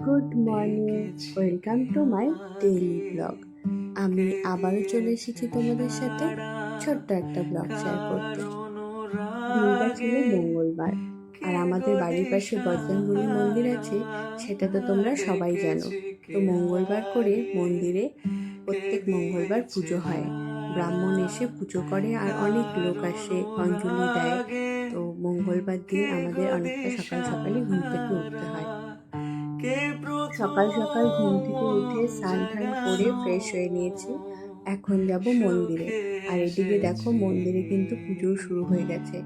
Good morning, welcome to my daily blog. আমি আবারও চলে এসেছি তোমাদের সাথে ছোট্ট একটা ব্লগ শেয়ার করতে। দিনটা ছিল মঙ্গলবার, আর আমাদের বাড়ির পাশে বজরংবলী মন্দির আছে, সেটা তো তোমরা সবাই জানো। তো মঙ্গলবার করে মন্দিরে প্রত্যেক মঙ্গলবার পুজো হয়। ব্রাহ্মণ এসে পুজো করে আর অনেক লোক আসে, অঞ্জলি দেয়। তো মঙ্গলবার দিন আমাদের অনেকটা সকাল সকালই ঘুম থেকে উঠতে হয়। সকাল সকাল ঘুম থেকে উঠে স্নান টান করে ফ্রেশ হয়ে নিয়েছি। এখন যাব মন্দিরে। আর এদিকে দেখো, মন্দিরে কিন্তু পুজো শুরু হয়ে গেছে।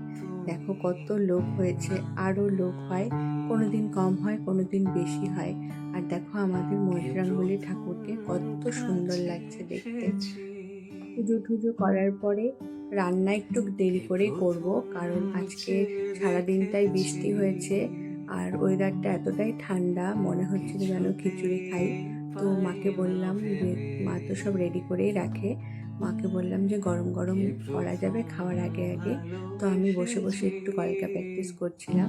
দেখো কত লোক হয়েছে, আরও লোক হয়, কোনোদিন কম হয় কোনোদিন বেশি হয়। আর দেখো আমাদের বজরংবলী ঠাকুরকে কত সুন্দর লাগছে দেখতে। পুজো টুজো করার পরে রান্না একটু দেরি করে করব, কারণ আজকে সারাদিনটাই বৃষ্টি হয়েছে আর ওয়েদারটা এতটাই ঠান্ডা, মনে হচ্ছিল যেন খিচুড়ি খাই। তো মাকে বললাম যে, মা তো সব রেডি করেই রাখে, মাকে বললাম যে গরম গরম করা যাবে খাওয়ার আগে আগে। তো আমি বসে বসে একটু কয়েকটা প্র্যাকটিস করছিলাম,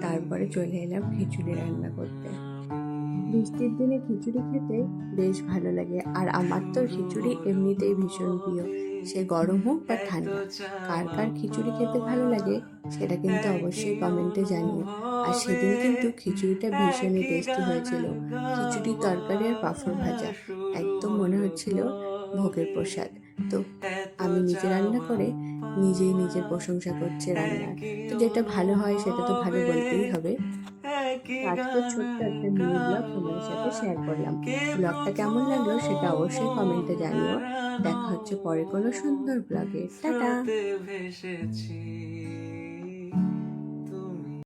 তারপরে চলে এলাম খিচুড়ি রান্না করতে। বৃষ্টির দিনে খিচুড়ি খেতে বেশ ভালো লাগে, আর আমার তো খিচুড়ি এমনিতেই ভীষণ প্রিয়, সে গরম হোক বা ঠান্ডা। কার কার খিচুড়ি খেতে ভালো লাগে সেটা কিন্তু অবশ্যই কমেন্টে জানিও। আর সেদিন কিন্তু খিচুড়িটা ভীষণই টেস্টি হয়েছিল। খিচুড়ি, তরকারি আর পাঁপড় ভাজা, একদম মনে হচ্ছিল ভোগের প্রসাদ। তো আমি নিজে রান্না করে নিজেই নিজের প্রশংসা করছি রান্নার। তো যেটা ভালো হয় সেটা তো ভালো বলতেই হবে। আজকে ছোট্ট একটা মিনি ব্লগ তোমাদের সাথে শেয়ার করলাম। ব্লগটা কেমন লাগলো সেটা অবশ্যই কমেন্টে জানিও। দেখা হচ্ছে পরে কোনো সুন্দর ব্লগে। টাটা।